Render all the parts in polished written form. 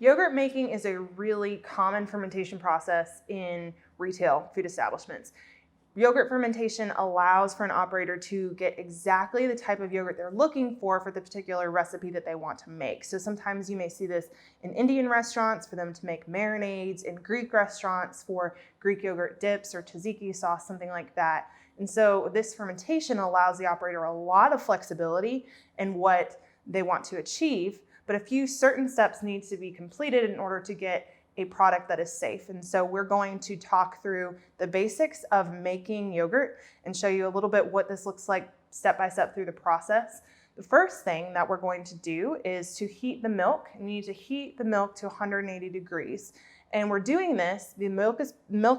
Yogurt making is a really common fermentation process in retail food establishments. Yogurt fermentation allows for an operator to get exactly the type of yogurt they're looking for the particular recipe that they want to make. So sometimes you may see this in Indian restaurants for them to make marinades, in Greek restaurants for Greek yogurt dips or tzatziki sauce, something like that. And so this fermentation allows the operator a lot of flexibility in what they want to achieve, but a few certain steps need to be completed in order to get a product that is safe. And so we're going to talk through the basics of making yogurt and show you a little bit what this looks like step by step through the process. The first thing that we're going to do is to heat the milk. And you need to heat the milk to 180 degrees. And we're doing this, the milk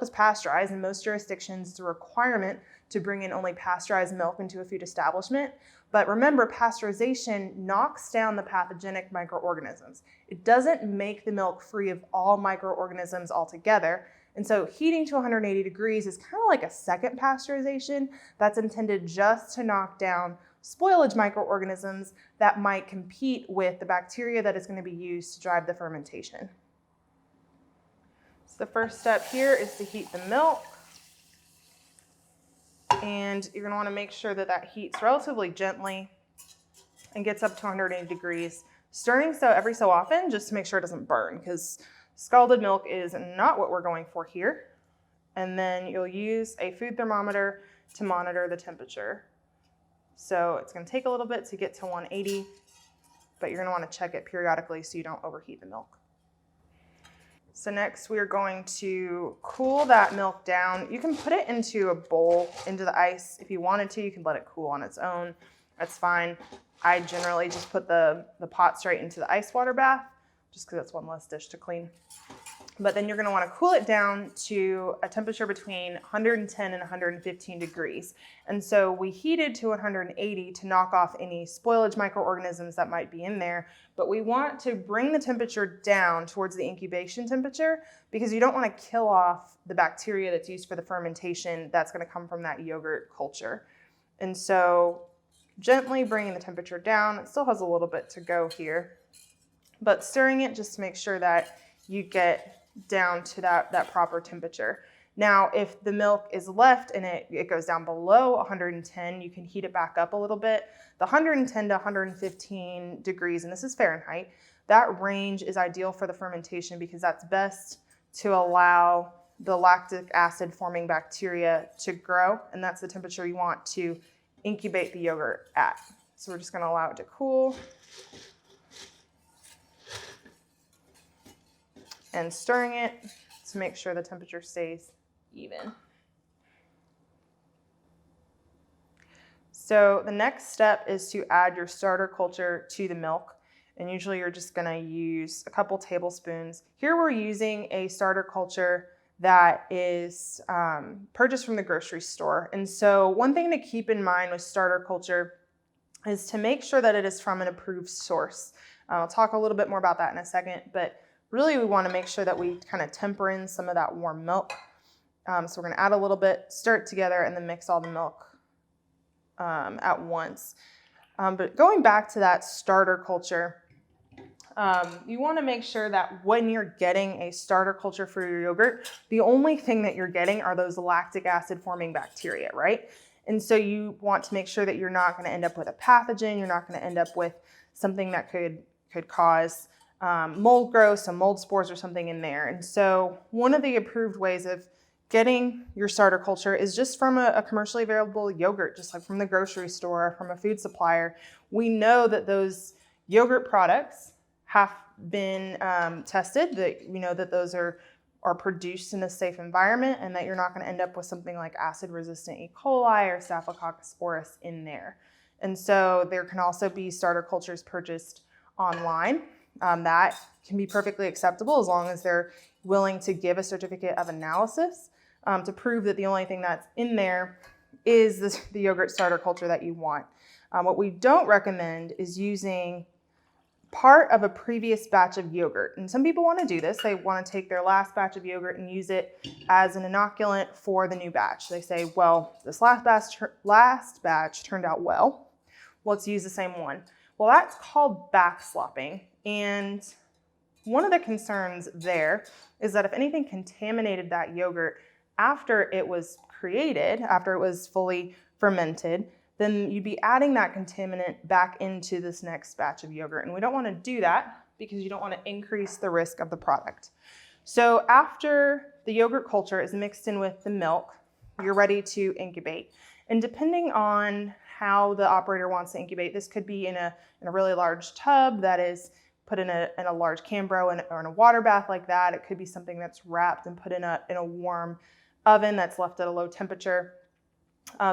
is pasteurized. In most jurisdictions, it's a requirement to bring in only pasteurized milk into a food establishment. But remember, pasteurization knocks down the pathogenic microorganisms. It doesn't make the milk free of all microorganisms altogether. And so heating to 180 degrees is kind of like a second pasteurization that's intended just to knock down spoilage microorganisms that might compete with the bacteria that is going to be used to drive the fermentation. So the first step here is to heat the milk. And you're going to want to make sure that that heats relatively gently and gets up to 180 degrees. Stirring every so often just to make sure it doesn't burn, because scalded milk is not what we're going for here. And then you'll use a food thermometer to monitor the temperature. So it's going to take a little bit to get to 180, but you're going to want to check it periodically so you don't overheat the milk. So next we are going to cool that milk down. You can put it into a bowl, into the ice. If you wanted to, you can let it cool on its own. That's fine. I generally just put the pot straight into the ice water bath, just because that's one less dish to clean. But then you're going to want to cool it down to a temperature between 110 and 115 degrees. And so we heated to 180 to knock off any spoilage microorganisms that might be in there. But we want to bring the temperature down towards the incubation temperature, because you don't want to kill off the bacteria that's used for the fermentation that's going to come from that yogurt culture. And so gently bringing the temperature down. It still has a little bit to go here, but stirring it just to make sure that you get down to that proper temperature. Now, if the milk is left and it goes down below 110, you can heat it back up a little bit. The 110 to 115 degrees, and this is Fahrenheit, that range is ideal for the fermentation because that's best to allow the lactic acid forming bacteria to grow, and that's the temperature you want to incubate the yogurt at. So we're just going to allow it to cool. And stirring it to make sure the temperature stays even. So the next step is to add your starter culture to the milk. And usually you're just going to use a couple tablespoons. Here we're using a starter culture that is purchased from the grocery store. And so one thing to keep in mind with starter culture is to make sure that it is from an approved source. I'll talk a little bit more about that in a second, but really we want to make sure that we kind of temper in some of that warm milk. So we're going to add a little bit, stir it together, and then mix all the milk at once. But going back to that starter culture, you want to make sure that when you're getting a starter culture for your yogurt, the only thing that you're getting are those lactic acid forming bacteria, right? And so you want to make sure that you're not going to end up with a pathogen. You're not going to end up with something that could cause mold growth, some mold spores or something in there. And so one of the approved ways of getting your starter culture is just from a commercially available yogurt, just like from the grocery store, from a food supplier. We know that those yogurt products have been tested, that we know that those are produced in a safe environment and that you're not going to end up with something like acid-resistant E. coli or Staphylococcus aureus in there. And so there can also be starter cultures purchased online. That can be perfectly acceptable as long as they're willing to give a certificate of analysis to prove that the only thing that's in there is the yogurt starter culture that you want. What we don't recommend is using part of a previous batch of yogurt. And some people want to do this. They want to take their last batch of yogurt and use it as an inoculant for the new batch. They say, well, this last batch turned out well. Let's use the same one. Well, that's called backslopping. And one of the concerns there is that if anything contaminated that yogurt after it was created, after it was fully fermented, then you'd be adding that contaminant back into this next batch of yogurt. And we don't want to do that because you don't want to increase the risk of the product. So after the yogurt culture is mixed in with the milk, you're ready to incubate. And depending on how the operator wants to incubate, this could be in a really large tub that is put in a large Cambro or in a water bath like that. It could be something that's wrapped and put in a warm oven that's left at a low temperature.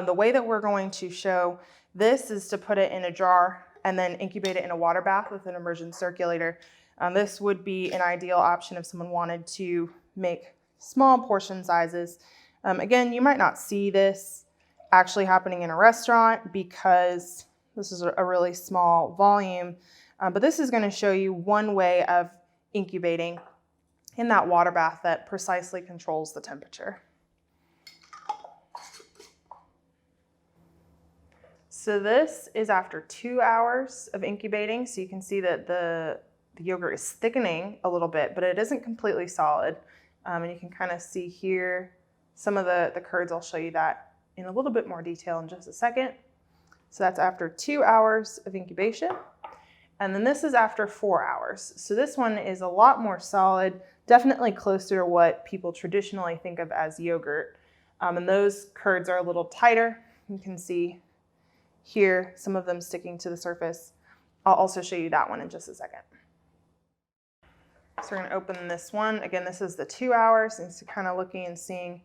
The way that we're going to show this is to put it in a jar and then incubate it in a water bath with an immersion circulator. This would be an ideal option if someone wanted to make small portion sizes. Again, you might not see this actually happening in a restaurant because this is a really small volume, but this is going to show you one way of incubating in that water bath that precisely controls the temperature. So this is after 2 hours of incubating. So you can see that the yogurt is thickening a little bit, but it isn't completely solid. And you can kind of see here some of the curds. I'll show you that in a little bit more detail in just a second. So that's after 2 hours of incubation. And then this is after 4 hours. So this one is a lot more solid, definitely closer to what people traditionally think of as yogurt. And those curds are a little tighter. You can see here, some of them sticking to the surface. I'll also show you that one in just a second. So we're going to open this one. Again, this is the 2 hours, and so kind of looking and seeing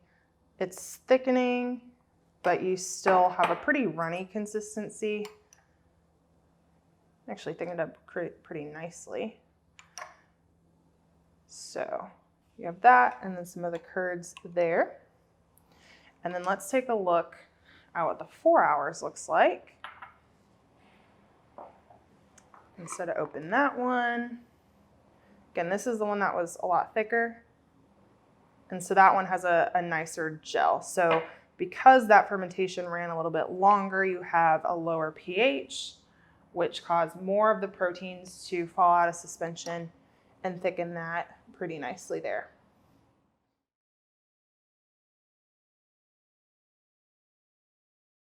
it's thickening, but you still have a pretty runny consistency. Actually thickened up pretty nicely. So you have that, and then some of the curds there. And then let's take a look at what the 4 hours looks like. Instead of open that one. Again, this is the one that was a lot thicker. And so that one has a nicer gel. So because that fermentation ran a little bit longer, you have a lower pH, which caused more of the proteins to fall out of suspension and thicken that pretty nicely there.